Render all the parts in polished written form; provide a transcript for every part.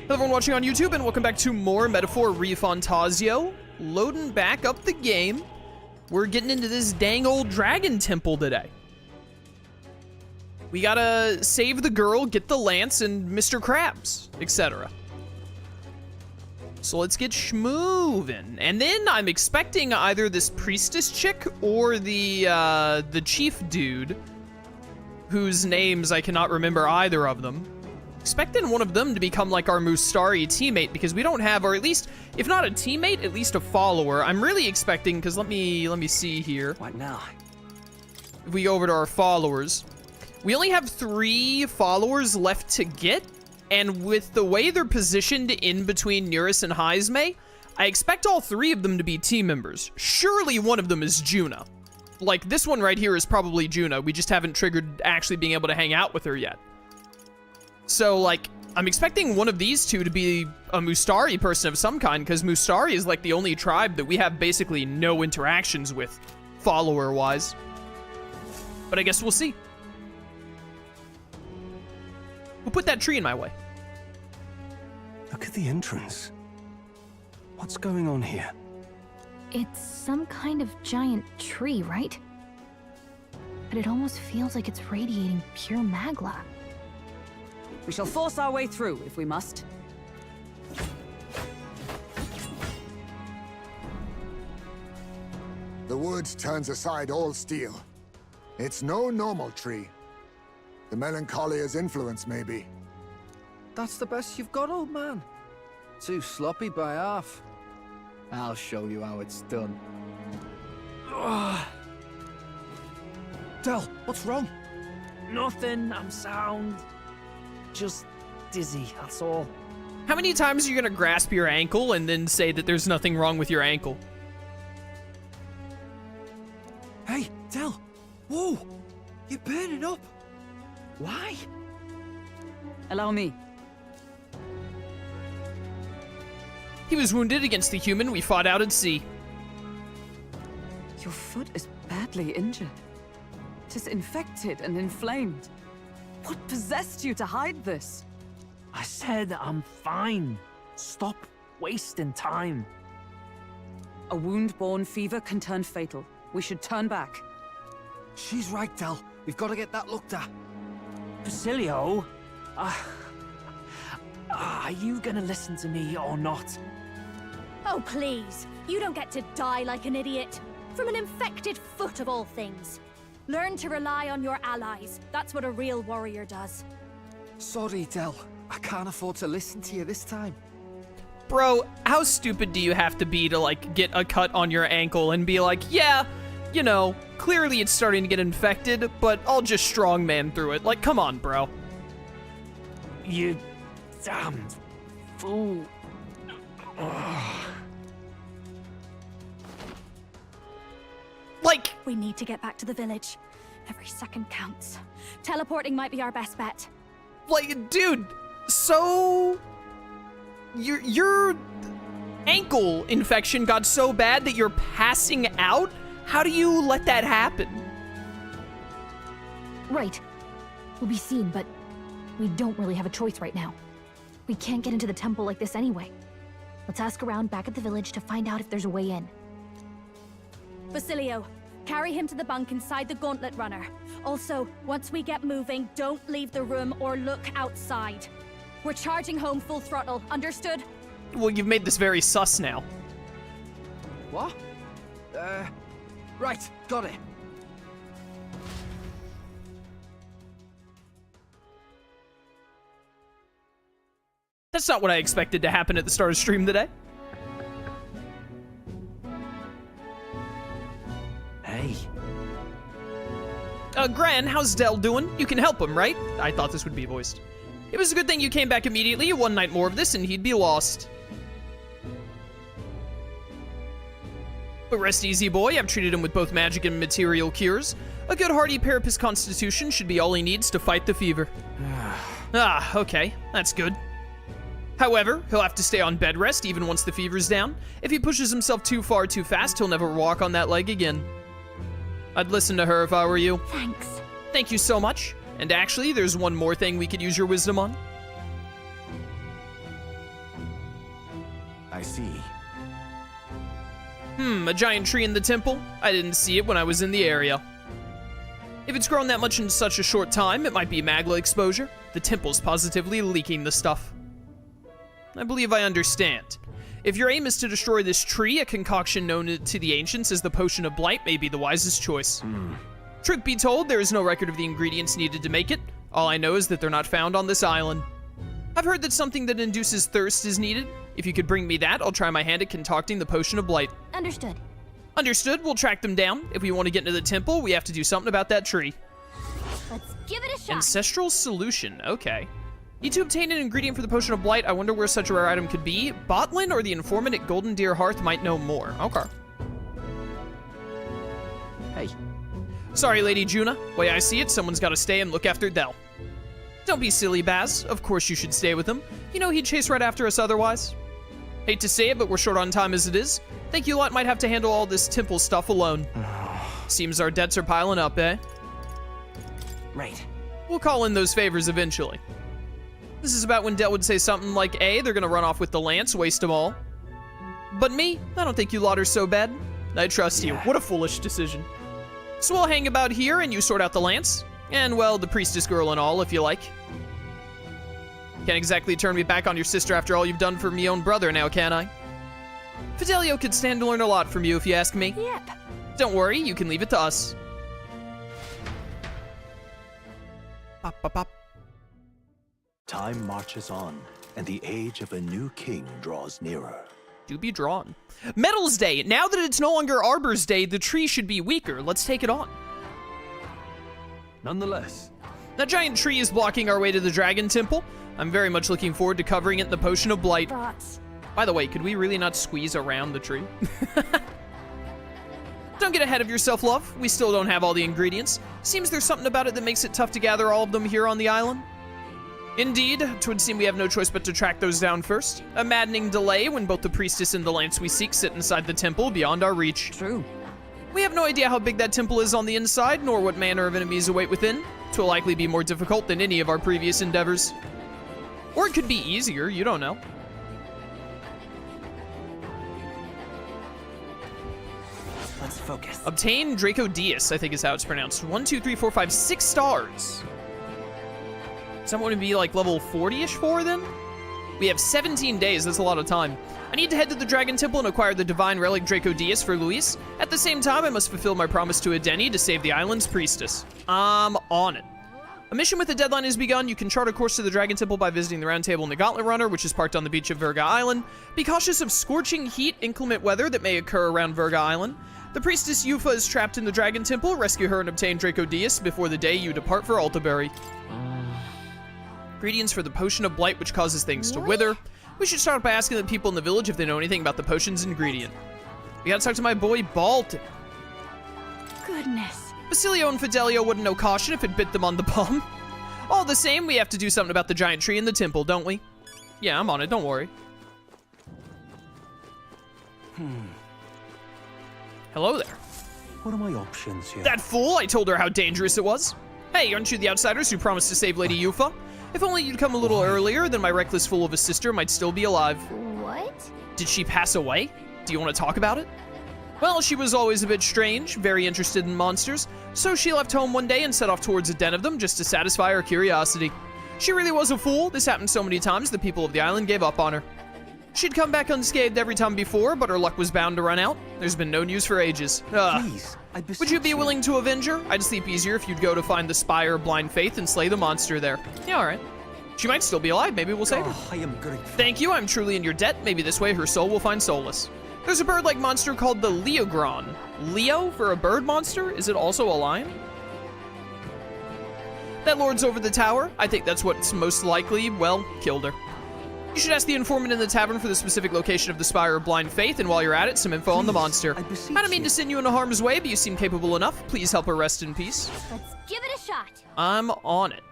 Hello everyone watching on YouTube, and welcome back to more Metaphor ReFantazio. Loading back up the game. We're getting into this dang old dragon temple today. We gotta save the girl, get the lance, and Mr. Krabs, etc. So let's get schmoovin'. And then I'm expecting either this priestess chick or the chief dude, whose names I cannot remember either of them. Expecting one of them to become like our Mustari teammate, because we don't have, or at least, if not a teammate, at least a follower. I'm really expecting, because let me see here. What now? If we go over to our followers, we only have 3 followers left to get, and with the way they're positioned in between Neurus and Heisme, I expect all 3 of them to be team members. Surely one of them is Juna. Like, this one right here is probably Juna. We just haven't triggered actually being able to hang out with her yet. So, like, I'm expecting one of these two to be a Mustari person of some kind, because Mustari is, like, the only tribe that we have basically no interactions with, follower-wise. But I guess we'll see. Who put that tree in my way? Look at the entrance. What's going on here? It's some kind of giant tree, right? But it almost feels like it's radiating pure magla. We shall force our way through, if we must. The wood turns aside all steel. It's no normal tree. The Melancholia's influence, maybe. That's the best you've got, old man. Too sloppy by half. I'll show you how it's done. Del, what's wrong? Nothing, I'm sound. Just dizzy, that's all. How many times are you gonna grasp your ankle and then say that there's nothing wrong with your ankle? Hey, Del! Whoa! You're burning up! Why? Allow me. He was wounded against the human we fought out at sea. Your foot is badly injured. It is infected and inflamed. What possessed you to hide this? I said I'm fine. Stop wasting time. A wound-borne fever can turn fatal. We should turn back. She's right, Del. We've got to get that looked at. Fidelio, are you gonna listen to me or not? Oh, please. You don't get to die like an idiot. From an infected foot of all things. Learn to rely on your allies. That's what a real warrior does. Sorry, Del. I can't afford to listen to you this time. Bro, how stupid do you have to be to, like, get a cut on your ankle and be like, yeah, you know, clearly it's starting to get infected, but I'll just strongman through it. Like, come on, bro. You damned fool. Like, We need to get back to the village. Every second counts. Teleporting might be our best bet. dude, so your ankle infection got so bad that you're passing out? How do you let that happen? Right. We'll be seen, but we don't really have a choice right now. We can't get into the temple like this anyway. Let's ask around back at the village to find out if there's a way in. Fidelio, carry him to the bunk inside the gauntlet runner. Also, once we get moving, don't leave the room or look outside. We're charging home full throttle, understood? Well, you've made this very sus now. What? Right, got it. That's not what I expected to happen at the start of stream today. Hey. Gran, how's Del doing? You can help him, right? I thought this would be voiced. It was a good thing you came back immediately. One night more of this and he'd be lost. But rest easy, boy. I've treated him with both magic and material cures. A good hearty Parapus constitution should be all he needs to fight the fever. Okay. That's good. However, he'll have to stay on bed rest even once the fever's down. If he pushes himself too far too fast, he'll never walk on that leg again. I'd listen to her if I were you. Thanks. Thank you so much. And actually, there's one more thing we could use your wisdom on. I see. A giant tree in the temple? I didn't see it when I was in the area. If it's grown that much in such a short time, it might be magma exposure. The temple's positively leaking the stuff. I believe I understand. If your aim is to destroy this tree, a concoction known to the ancients as the Potion of Blight may be the wisest choice. Truth be told, there is no record of the ingredients needed to make it. All I know is that they're not found on this island. I've heard that something that induces thirst is needed. If you could bring me that, I'll try my hand at concocting the Potion of Blight. Understood. Understood, we'll track them down. If we want to get into the temple, we have to do something about that tree. Let's give it a shot. Ancestral Solution, okay. Need to obtain an ingredient for the Potion of Blight. I wonder where such a rare item could be. Botlin or the informant at Golden Deer Hearth might know more. Okay. Hey. Sorry, Lady Juna. Way I see it, someone's got to stay and look after Del. Don't be silly, Baz. Of course you should stay with him. You know he'd chase right after us otherwise. Hate to say it, but we're short on time as it is. Think you lot might have to handle all this temple stuff alone. Seems our debts are piling up, eh? Right. We'll call in those favors eventually. This is about when Del would say something like, A, they're gonna run off with the lance, waste them all. But me, I don't think you lot are so bad. I trust you. What a foolish decision. So we'll hang about here and you sort out the lance. And, well, the priestess girl and all, if you like. Can't exactly turn me back on your sister after all you've done for me own brother now, can I? Fidelio could stand to learn a lot from you, if you ask me. Yep. Don't worry, you can leave it to us. Pop, pop, pop. Time marches on, and the age of a new king draws nearer. Do be drawn. Metals Day. Now that it's no longer Arbor's Day, the tree should be weaker. Let's take it on. Nonetheless, That giant tree is blocking our way to the Dragon Temple. I'm very much looking forward to covering it in the Potion of Blight. But By the way, could we really not squeeze around the tree? Don't get ahead of yourself, love. We still don't have all the ingredients. Seems there's something about it that makes it tough to gather all of them here on the island. Indeed, 'twould seem we have no choice but to track those down first. A maddening delay when both the priestess and the lance we seek sit inside the temple beyond our reach. True. We have no idea how big that temple is on the inside, nor what manner of enemies await within. 'Twill likely be more difficult than any of our previous endeavors. Or it could be easier, you don't know. Let's focus. Obtain Draco Dias, I think is how it's pronounced. 1, 2, 3, 4, 5, 6 stars. Is that going to be like level 40-ish for then? We have 17 days, that's a lot of time. I need to head to the Dragon Temple and acquire the Divine Relic Draco Dias for Luis. At the same time, I must fulfill my promise to Adeni to save the island's priestess. I'm on it. A mission with a deadline has begun. You can chart a course to the Dragon Temple by visiting the Round Table and the Gauntlet Runner, which is parked on the beach of Virga Island. Be cautious of scorching heat, inclement weather that may occur around Virga Island. The priestess Yufa is trapped in the Dragon Temple. Rescue her and obtain Draco Dias before the day you depart for Altabury. Ingredients for the Potion of Blight, which causes things to wither. We should start by asking the people in the village if they know anything about the potion's ingredient. We gotta talk to my boy Balton. goodness. Basilio and Fidelio wouldn't know caution if it bit them on the bum. All the same, we have to do something about the giant tree in the temple, don't we? Yeah, I'm on it, don't worry. Hello there. What are my options here? That fool, I told her how dangerous it was. Hey, aren't you the outsiders who promised to save Lady Yufa? If only you'd come a little earlier, then my reckless fool of a sister might still be alive. What? Did she pass away? Do you want to talk about it? Well, she was always a bit strange, very interested in monsters, so she left home one day and set off towards a den of them just to satisfy her curiosity. She really was a fool. This happened so many times the people of the island gave up on her. She'd come back unscathed every time before, but her luck was bound to run out. There's been no news for ages. Please, I beseech Would you be willing to avenge her? I'd sleep easier if you'd go to find the Spire of Blind Faith and slay the monster there. Yeah, alright. She might still be alive. Maybe we'll save her. I am grateful. Thank you, I'm truly in your debt. Maybe this way her soul will find solace. There's a bird-like monster called the Leogron. Leo for a bird monster? Is it also a lion? That lord's over the tower. I think that's what's most likely, well, killed her. You should ask the informant in the tavern for the specific location of the Spire of Blind Faith, and while you're at it, some info on the monster. I beseech I don't mean you. to send you into harm's way, but you seem capable enough. Please help her rest in peace. Let's give it a shot. I'm on it.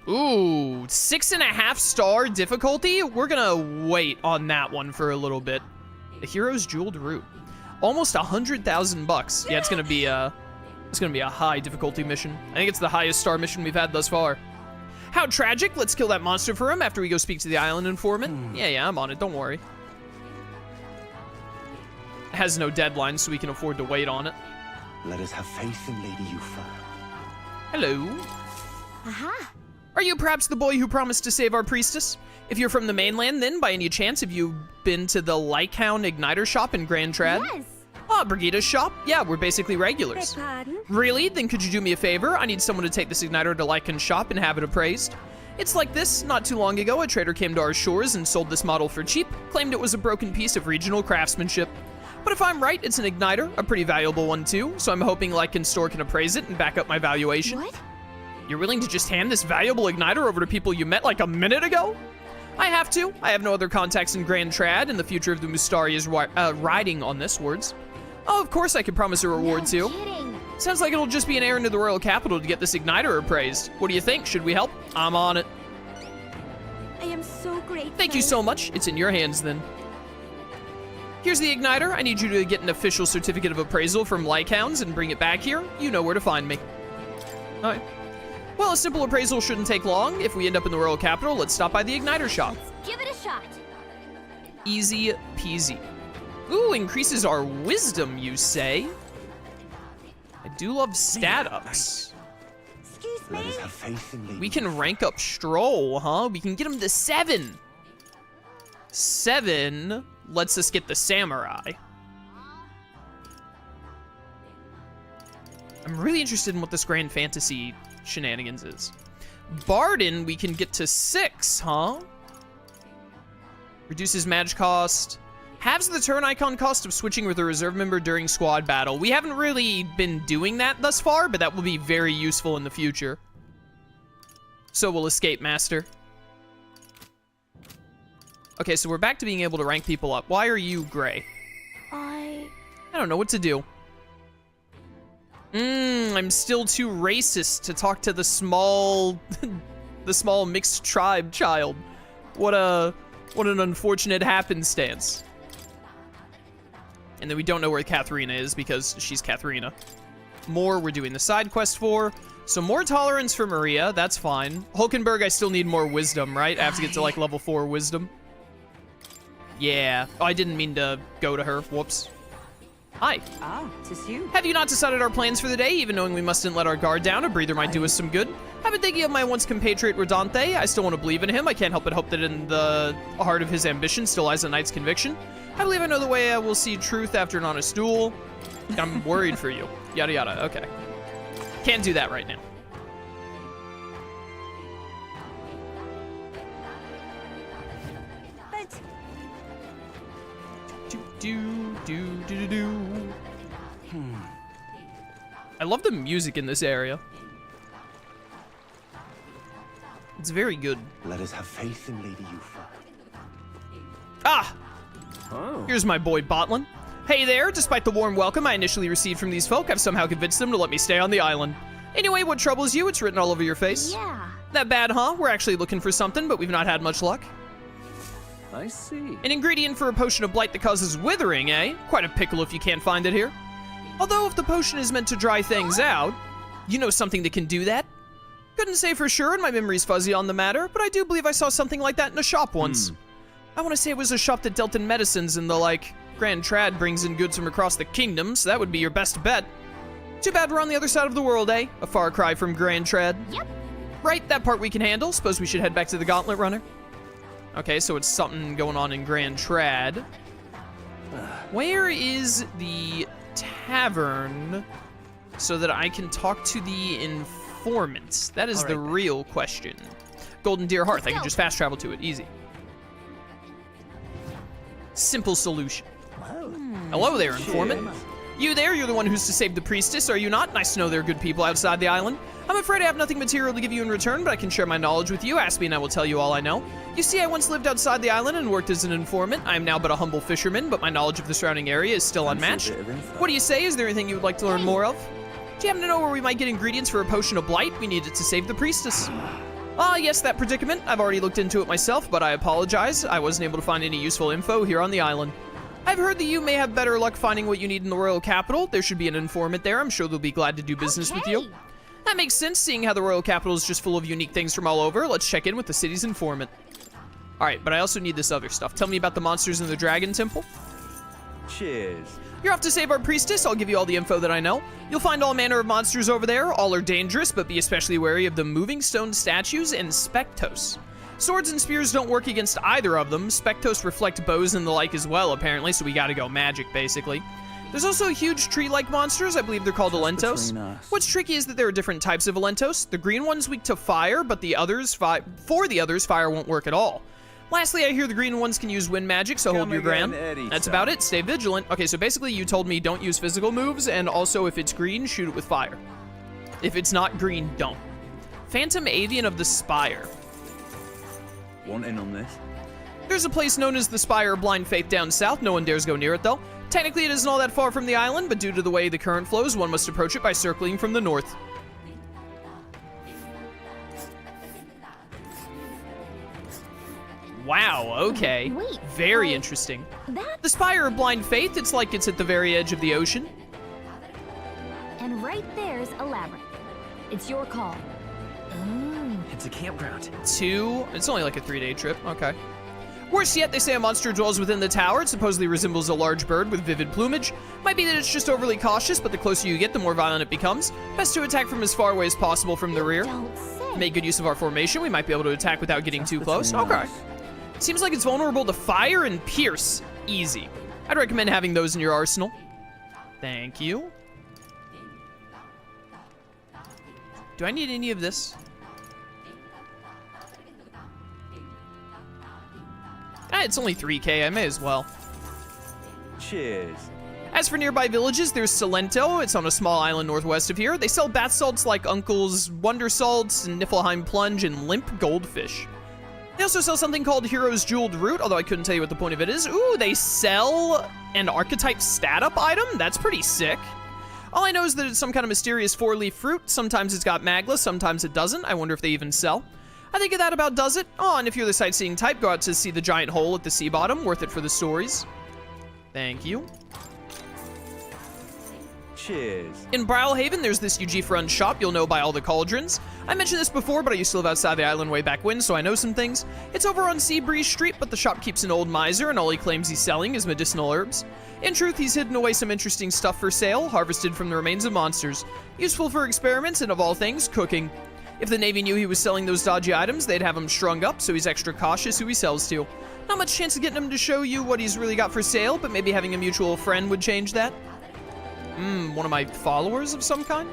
Ooh, 6.5 star difficulty? We're gonna wait on that one for a little bit. The hero's jeweled root. Almost 100,000 bucks. Yeah, it's gonna be a high difficulty mission. I think it's the highest star mission we've had thus far. How tragic. Let's kill that monster for him after we go speak to the island informant. Yeah, I'm on it. Don't worry. has no deadline, so we can afford to wait on it. Let us have faith in Lady Euphra. Hello. Aha! Are you perhaps the boy who promised to save our priestess? If you're from the mainland, then by any chance have you been to the Lyctown Igniter shop in Grand Trad? Yes! Ah, Brigida's shop? Yeah, we're basically regulars. Beg pardon? Really? Then could you do me a favor? I need someone to take this Igniter to Lycan's shop and have it appraised. It's like this. Not too long ago, a trader came to our shores and sold this model for cheap, claimed it was a broken piece of regional craftsmanship. But if I'm right, it's an Igniter, a pretty valuable one too, so I'm hoping Lycan's store can appraise it and back up my valuation. What? You're willing to just hand this valuable Igniter over to people you met like a minute ago? I have to. I have no other contacts in Grand Trad, and the future of the Mustari is riding on this, words. Oh, of course I can promise a reward too. Kidding. Sounds like it'll just be an errand to the royal capital to get this Igniter appraised. What do you think? Should we help? I'm on it. I am so grateful. Thank you so much. It's in your hands then. Here's the Igniter. I need you to get an official certificate of appraisal from Lycans and bring it back here. You know where to find me. Alright. Well, a simple appraisal shouldn't take long. If we end up in the royal capital, let's stop by the Igniter shop. Give it a shot. Easy peasy. Ooh, increases our wisdom, you say? I do love stat ups. Excuse Let me. us have faith in Lady We can rank up Stroll, huh? We can get him to 7. 7 lets us get the Samurai. I'm really interested in what this Grand Fantasy shenanigans is. Barden, we can get to 6, huh? Reduces match cost. Halves the turn icon cost of switching with a reserve member during squad battle. We haven't really been doing that thus far, but that will be very useful in the future. So will Escape Master. Okay, so we're back to being able to rank people up. Why are you gray? I don't know what to do. I'm still too racist to talk to the small, the small mixed tribe child. What an unfortunate happenstance. And then we don't know where Katharina is because she's Katharina. More we're doing the side quest for. So more tolerance for Maria, that's fine. Hulkenberg, I still need more wisdom, right? I have to get to like level 4 wisdom. Yeah. Oh, I didn't mean to go to her. Whoops. Hi. Ah, 'tis you. Have you not decided our plans for the day, even knowing we mustn't let our guard down? A breather might do us some good. I've been thinking of my once compatriot Rodante. I still want to believe in him. I can't help but hope that in the heart of his ambition still lies a knight's conviction. I believe I know the way I will see truth after an honest duel. I'm worried for you. Yada yada. Okay. Can't do that right now. But Do. I love the music in this area. It's very good. Let us have faith in Lady Euphra. Ah! Oh. Here's my boy Botlin. Hey there, despite the warm welcome I initially received from these folk, I've somehow convinced them to let me stay on the island. Anyway, what troubles you? It's written all over your face. yeah. That bad, huh? We're actually looking for something, but we've not had much luck. I see. An ingredient for a potion of blight that causes withering, eh? Quite a pickle if you can't find it here. Although if the potion is meant to dry things out, you know something that can do that? Couldn't say for sure, and my memory's fuzzy on the matter, but I do believe I saw something like that in a shop once. I want to say it was a shop that dealt in medicines and the like. Grand Trad brings in goods from across the kingdom, so that would be your best bet. Too bad we're on the other side of the world, eh? A far cry from Grand Trad. Yep. Right, that part we can handle. Suppose we should head back to the Gauntlet Runner. Okay, so it's something going on in Grand Trad. Where is the tavern so that I can talk to the informant? That is the real question. Golden Deer Hearth, I can just fast travel to it, easy. Simple solution. Hello there, informant. You there, you're the one who's to save the priestess, are you not? Nice to know there are good people outside the island. I'm afraid I have nothing material to give you in return, but I can share my knowledge with you. Ask me and I will tell you all I know. You see, I once lived outside the island and worked as an informant. I am now but a humble fisherman, but my knowledge of the surrounding area is still unmatched. What do you say? Is there anything you would like to learn more of? Do you happen to know where we might get ingredients for a potion of blight? We need it to save the priestess. Ah, yes, that predicament. I've already looked into it myself, but I apologize. I wasn't able to find any useful info here on the island. I've heard that you may have better luck finding what you need in the royal capital. There should be an informant there. I'm sure they'll be glad to do business with you. That makes sense, seeing how the royal capital is just full of unique things from all over. Let's check in with the city's informant. All right, but I also need this other stuff. Tell me about the monsters in the Dragon Temple. Cheers. You're off to save our priestess. I'll give you all the info that I know. You'll find all manner of monsters over there. All are dangerous, but be especially wary of the moving stone statues and Spectos. Swords and spears don't work against either of them. Spectos reflect bows and the like as well, apparently, so we gotta go magic, basically. There's also huge tree-like monsters. I believe they're called Elentos. What's tricky is that there are different types of Elentos. The green one's weak to fire, but the others, fire won't work at all. Lastly, I hear the green ones can use wind magic, so hold your ground. That's about it. Stay vigilant. Okay, so basically you told me don't use physical moves, and also if it's green, shoot it with fire. If it's not green, don't. Phantom Avian of the Spire. Want in on this? There's a place known as the Spire of Blind Faith down south. No one dares go near it, though. Technically, it isn't all that far from the island, but due to the way the current flows, one must approach it by circling from the north. Wow, okay. Wait, Very interesting. The Spire of Blind Faith, it's like it's at the very edge of the ocean. And right there's a labyrinth. It's your call. It's a campground. It's only like a 3-day trip, okay. Worse yet, they say a monster dwells within the tower. It supposedly resembles a large bird with vivid plumage. Might be that it's just overly cautious, but the closer you get, the more violent it becomes. Best to attack from as far away as possible from the rear. Don't say. Make good use of our formation. We might be able to attack without getting too close. Okay. Seems like it's vulnerable to fire and pierce. Easy. I'd recommend having those in your arsenal. Thank you. Do I need any of this? It's only 3K, I may as well. Cheers. As for nearby villages, there's Salento. It's on a small island northwest of here. They sell bath salts like Uncle's Wonder Salts, Niflheim Plunge, and Limp Goldfish. They also sell something called Hero's Jeweled Root, although I couldn't tell you what the point of it is. Ooh, they sell an archetype stat-up item? That's pretty sick. All I know is that it's some kind of mysterious 4-leaf fruit. Sometimes it's got magla, sometimes it doesn't. I wonder if they even sell. I think that about does it. Oh, and if you're the sightseeing type, go out to see the giant hole at the sea bottom. Worth it for the stories. Thank you. Cheers. In Brawlhaven, there's this Ujif-run shop you'll know by all the cauldrons. I mentioned this before, but I used to live outside the island way back when, so I know some things. It's over on Seabreeze Street, but the shop keeps an old miser, and all he claims he's selling is medicinal herbs. In truth, he's hidden away some interesting stuff for sale, harvested from the remains of monsters. Useful for experiments, and of all things, cooking. If the Navy knew he was selling those dodgy items, they'd have him strung up, so he's extra cautious who he sells to. Not much chance of getting him to show you what he's really got for sale, but maybe having a mutual friend would change that. One of my followers of some kind?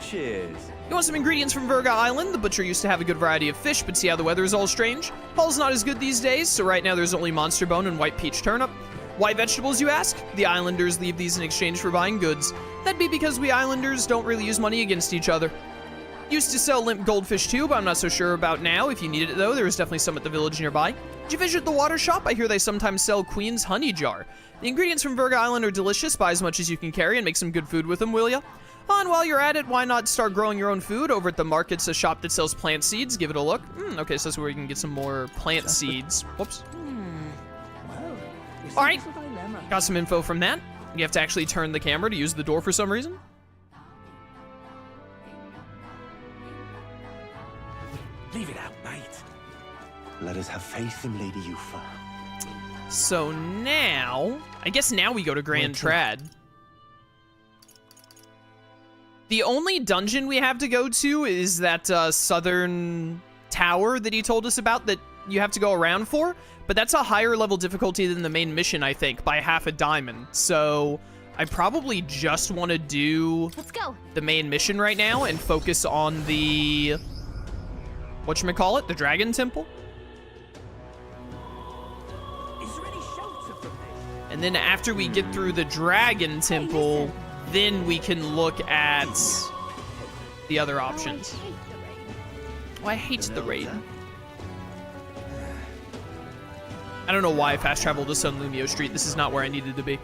Cheers. You want some ingredients from Virga Island? The butcher used to have a good variety of fish, but see how the weather is all strange? Hull's not as good these days, so right now there's only monster bone and white peach turnip. Why vegetables, you ask? The islanders leave these in exchange for buying goods. That'd be because we islanders don't really use money against each other. Used to sell limp goldfish too, but I'm not so sure about now. If you needed it though, there is definitely some at the village nearby. Did you visit the water shop? I hear they sometimes sell Queen's Honey Jar. The ingredients from Virga Island are delicious. Buy as much as you can carry and make some good food with them, will ya? Oh, and while you're at it, why not start growing your own food? Over at the market's a shop that sells plant seeds. Give it a look. Okay, so that's where you can get some more plant seeds. Whoops. All right, got some info from that. You have to actually turn the camera to use the door for some reason. Leave it out, mate. Let us have faith in Lady Yufa. So now, I guess now we go to Grand Trad. The only dungeon we have to go to is that southern tower that he told us about that you have to go around for, but that's a higher level difficulty than the main mission, I think, by half a diamond. So I probably just want to do the main mission right now and focus on the, whatchamacallit, the Dragon Temple. And then after we get through the Dragon Temple, then we can look at the other options. Oh, I hate the raid. I don't know why I fast traveled to Sun Lumio Street. This is not where I needed to be.